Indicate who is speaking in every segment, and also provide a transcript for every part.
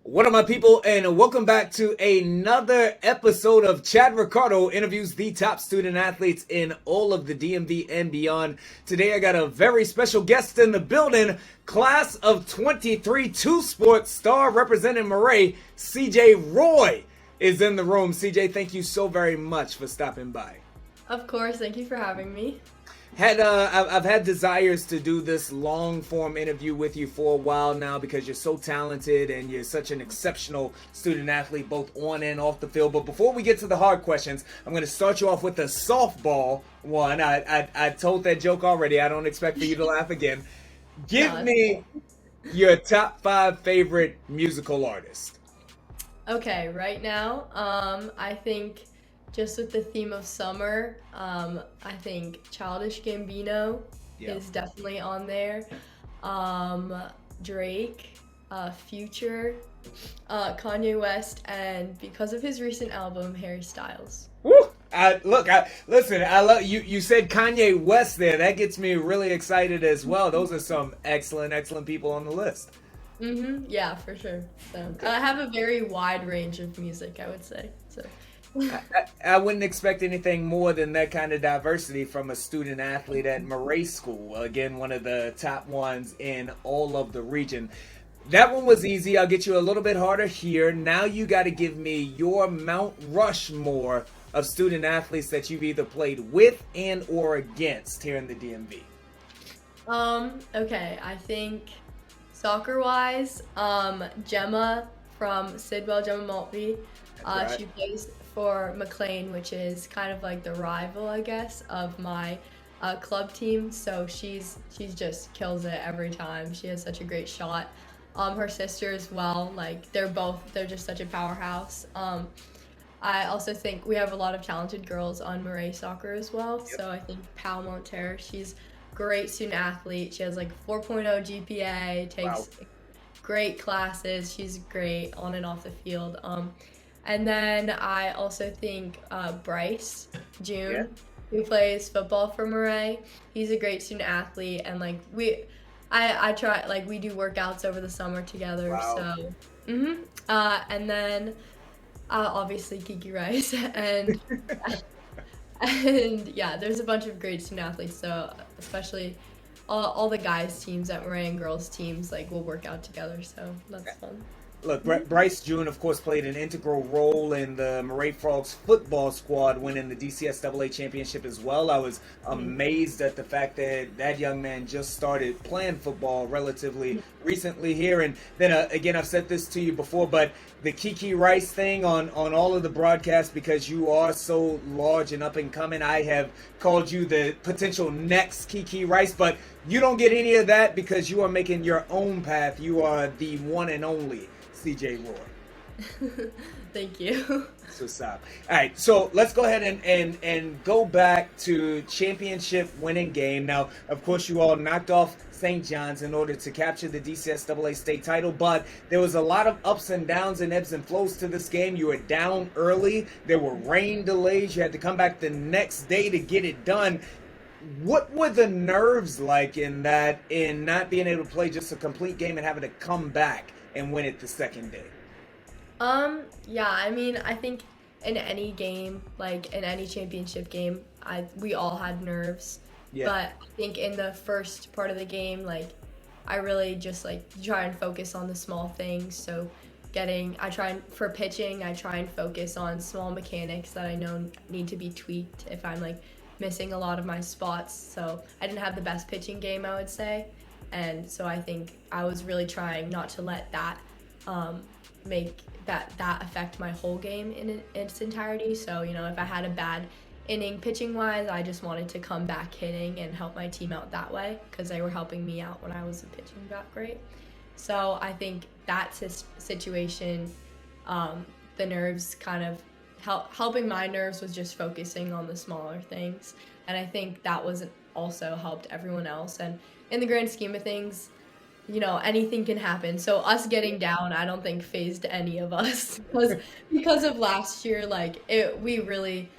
Speaker 1: What up, my people, and welcome back to another episode of Chad Ricardo interviews the top student athletes in all of the DMV and beyond. Today, I got a very special guest in the building, class of 23 two-sport star representing MARET, CJ Roy is in the room. CJ, thank you so very much for stopping by.
Speaker 2: Of course, thank you for having me.
Speaker 1: I've had desires to do this long form interview with you for a while now because you're so talented and you're such an exceptional student athlete both on and off the field. But before we get to the hard questions, I'm going to start you off with a softball one. I told that joke already. I don't expect for you to laugh again. Give me your top 5 favorite musical artists.
Speaker 2: Okay, right now, I think just with the theme of summer, I think Childish Gambino is definitely on there. Drake, Future, Kanye West, and because of his recent album, Harry Styles.
Speaker 1: Woo! Listen. I love you. You said Kanye West there. That gets me really excited as well. Those are some excellent people on the list.
Speaker 2: Yeah, for sure. So I have a very wide range of music, I would say. So.
Speaker 1: I wouldn't expect anything more than that kind of diversity from a student athlete at MARET School. Again, one of the top ones in all of the region. That one was easy. I'll get you a little bit harder here. Now you got to give me your Mount Rushmore of student athletes that you've either played with and or against here in the DMV.
Speaker 2: Okay, I think soccer-wise, Gemma from Sidwell, Gemma Maltby.
Speaker 1: Right.
Speaker 2: She plays for McLean, which is kind of like the rival, I guess, of my club team. So she's just kills it every time. She has such a great shot. Her sister as well. Like they're just such a powerhouse. I also think we have a lot of talented girls on MARET soccer as well.
Speaker 1: Yep.
Speaker 2: So I think Pal Monterre, she's great student athlete. She has like 4.0 GPA. Takes great classes. She's great on and off the field. And then I also think Bryce June, who plays football for MARET. He's a great student athlete, and like I try we do workouts over the summer together.
Speaker 1: Wow.
Speaker 2: So, and then obviously Kiki Rice, and and yeah, there's a bunch of great student athletes. So especially all the guys teams at MARET and girls teams will work out together. So that's fun.
Speaker 1: Look, Bryce June, of course, played an integral role in the MARET Frogs football squad winning the DCSAA championship as well. I was amazed at the fact that that young man just started playing football relatively recently here. And then, again, I've said this to you before, but the Kiki Rice thing on all of the broadcasts, because you are so large and up and coming, I have called you the potential next Kiki Rice, but you don't get any of that because you are making your own path. You are the one and only CJ Roy.
Speaker 2: Thank you.
Speaker 1: So stop. All right, so let's go ahead and go back to championship winning game. Now, of course, you all knocked off St. John's in order to capture the DCSAA state title, but there was a lot of ups and downs and ebbs and flows to this game. You were down early. There were rain delays. You had to come back the next day to get it done. What were the nerves like in not being able to play just a complete game and having to come back and win it the second day?
Speaker 2: Yeah, I mean, I think in any game, in any championship game, we all had nerves.
Speaker 1: Yeah.
Speaker 2: But I think in the first part of the game, I really just try and focus on the small things. So for pitching, I try and focus on small mechanics that I know need to be tweaked if I'm missing a lot of my spots. So I didn't have the best pitching game, I would say. And so I think I was really trying not to let that make that affect my whole game in its entirety. So, if I had a bad inning pitching wise, I just wanted to come back hitting and help my team out that way because they were helping me out when I was pitching not great. So I think that situation, the nerves kind of helping my nerves was just focusing on the smaller things. And I think that was also helped everyone else. And in the grand scheme of things, anything can happen. So us getting down, I don't think phased any of us because of last year. We really,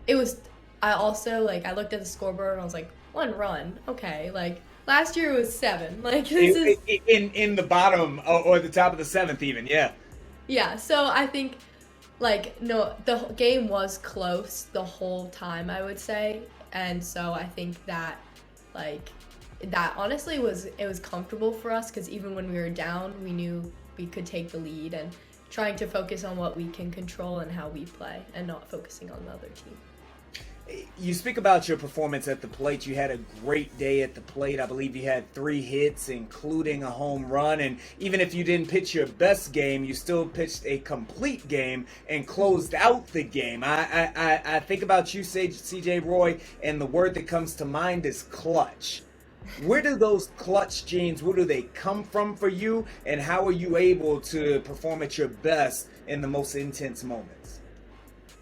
Speaker 2: it was. I also I looked at the scoreboard and I was like, 1 run, okay. Last year was 7. Like this is
Speaker 1: In the bottom or the top of the seventh, even. Yeah.
Speaker 2: yeah. So I think like no, the game was close the whole time, I would say, and so I think that like that honestly was comfortable for us because even when we were down, we knew we could take the lead and trying to focus on what we can control and how we play and not focusing on the other team.
Speaker 1: You speak about your performance at the plate. You had a great day at the plate. I believe you had 3 hits, including a home run. And even if you didn't pitch your best game, you still pitched a complete game and closed out the game. I think about you, CJ Roy, and the word that comes to mind is clutch. Where do those clutch genes, where do they come from for you? And how are you able to perform at your best in the most intense moments?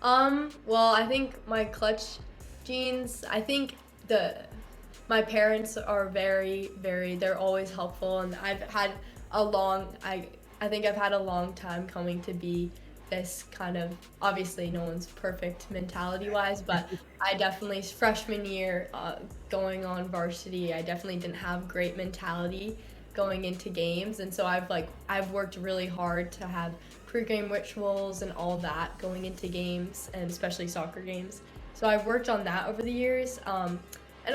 Speaker 2: Well, I think my clutch genes, I think my parents are they're always helpful and I think I've had a long time coming to be this kind of, obviously no one's perfect mentality wise, but I definitely, freshman year, going on varsity, I definitely didn't have great mentality going into games, and so I've worked really hard to have pregame rituals and all that going into games, and especially soccer games. So I've worked on that over the years, and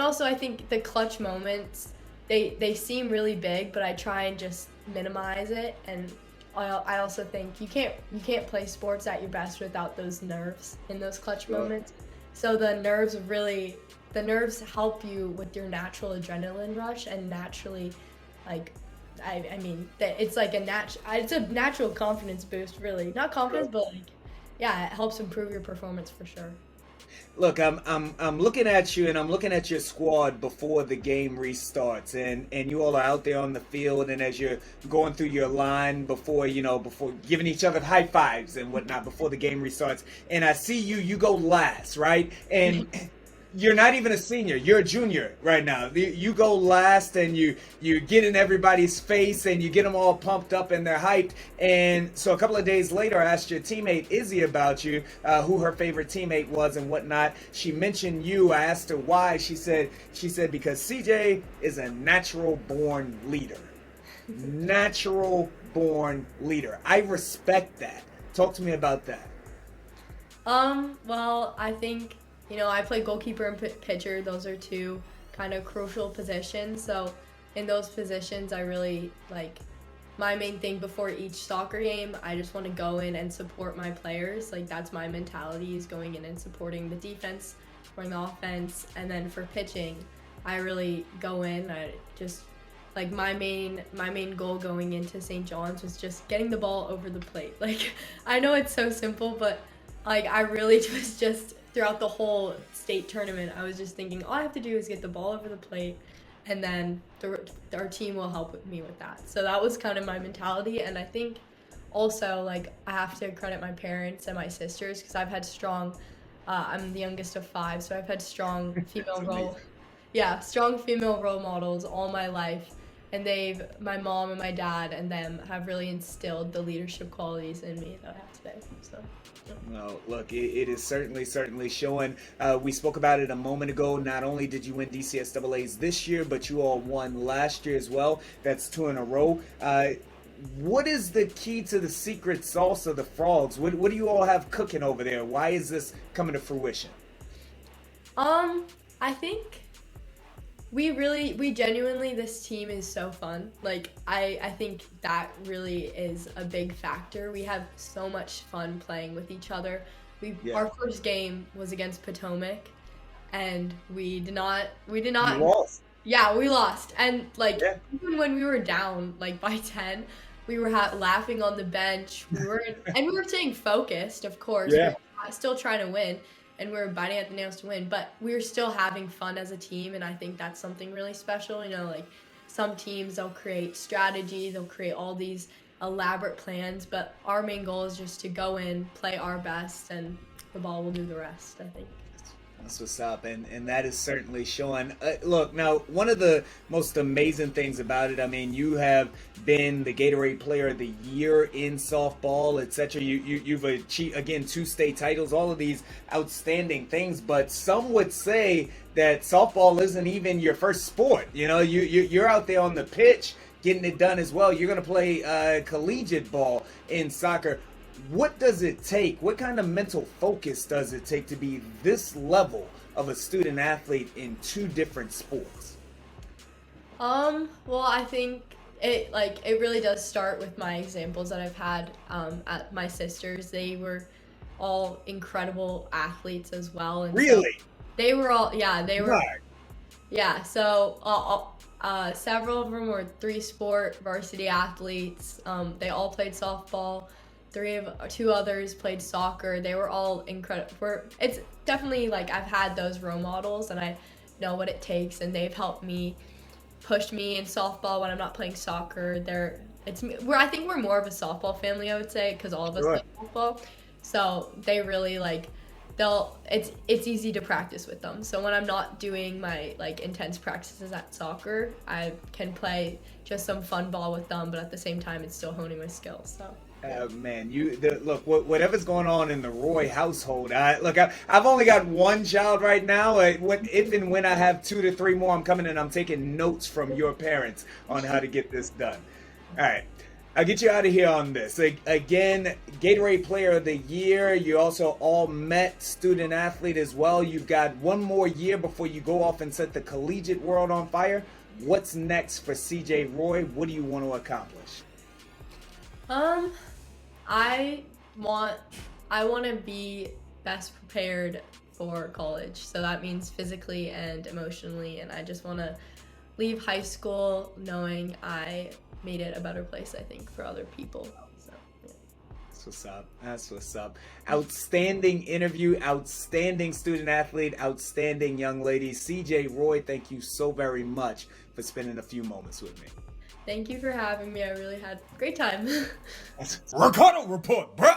Speaker 2: also I think the clutch moments they seem really big, but I try and just minimize it. And I also think you can't play sports at your best without those nerves in those clutch moments. So the nerves help you with your natural adrenaline rush and naturally, like, I mean, it's like it's a natural confidence boost, really. Not confidence, but like, yeah, it helps improve your performance for sure.
Speaker 1: Look, I'm looking at you, and I'm looking at your squad before the game restarts, and you all are out there on the field, and as you're going through your line before before giving each other high fives and whatnot before the game restarts, and I see you go last, right? And you're not even a senior, you're a junior right now. You go last, and you get in everybody's face, and you get them all pumped up and they're hyped. And so a couple of days later, I asked your teammate Izzy about you, who her favorite teammate was and whatnot. She mentioned you. I asked her why. She said because CJ is a natural born leader. Natural born leader. I respect that. Talk to me about that.
Speaker 2: Well, I think, I play goalkeeper and pitcher. Those are two kind of crucial positions. So in those positions, I really my main thing before each soccer game, I just want to go in and support my players. Like, that's my mentality, is going in and supporting the defense, supporting the offense. And then for pitching, I really go in. I just my main goal going into St. John's was just getting the ball over the plate. Like, I know it's so simple, but I really was just throughout the whole state tournament, I was just thinking all I have to do is get the ball over the plate, and then our team will help me with that. So that was kind of my mentality. And I think also I have to credit my parents and my sisters, because I've had strong, I'm the youngest of 5, so I've had strong strong female role models all my life. And my mom and my dad and them have really instilled the leadership qualities in me that I have today. So.
Speaker 1: Well, look, it is certainly showing. We spoke about it a moment ago. Not only did you win DCSAAs this year, but you all won last year as well. That's 2 in a row. What is the key to the secret sauce of the Frogs? What do you all have cooking over there? Why is this coming to fruition?
Speaker 2: I think we genuinely, this team is so fun. I think that really is a big factor. We have so much fun playing with each other. Our first game was against Potomac, and we did not.
Speaker 1: You lost.
Speaker 2: Yeah, we lost. And even when we were down by 10, we were laughing on the bench. We were staying focused, of course.
Speaker 1: Yeah.
Speaker 2: We were still trying to win. And we were biting at the nails to win, but we were still having fun as a team, and I think that's something really special. Some teams, they'll create strategy, they'll create all these elaborate plans, but our main goal is just to go in, play our best, and the ball will do the rest, I think.
Speaker 1: That's what's up, and that is certainly showing. Look, now one of the most amazing things about it, I mean, you have been the Gatorade Player of the Year in softball, etc. You've achieved again 2 state titles, all of these outstanding things. But some would say that softball isn't even your first sport. You know, you're out there on the pitch getting it done as well. You're gonna play collegiate ball in soccer. What does it take? What kind of mental focus does it take to be this level of a student athlete in 2 different sports?
Speaker 2: Well, I think it really does start with my examples that I've had at my sisters. They were all incredible athletes as well, and
Speaker 1: Really?
Speaker 2: so they were all they were
Speaker 1: Right.
Speaker 2: so several of them were 3-sport varsity athletes. They all played softball. 2 others played soccer. They were all incredible. It's definitely like I've had those role models and I know what it takes, and they've helped me, pushed me in softball when I'm not playing soccer. I think we're more of a softball family, I would say, because all of us
Speaker 1: Right.
Speaker 2: play softball. So they really it's easy to practice with them. So when I'm not doing my like intense practices at soccer, I can play just some fun ball with them, but at the same time it's still honing my skills. So
Speaker 1: Man, look, whatever's going on in the Roy household. I've only got 1 child right now. If and when I have 2 to 3 more, I'm coming and I'm taking notes from your parents on how to get this done. All right, I'll get you out of here on this. Again, Gatorade Player of the Year. You're also all Met student athlete as well. You've got 1 more year before you go off and set the collegiate world on fire. What's next for CJ Roy? What do you want to accomplish?
Speaker 2: I want to be best prepared for college. So that means physically and emotionally, and I just want to leave high school knowing I made it a better place, I think, for other people. So yeah.
Speaker 1: That's what's up. That's what's up. Outstanding interview, outstanding student athlete, outstanding young lady. CJ Roy, thank you so very much for spending a few moments with me.
Speaker 2: Thank you for having me. I really had a great time.
Speaker 1: Ricardo Report, bruh.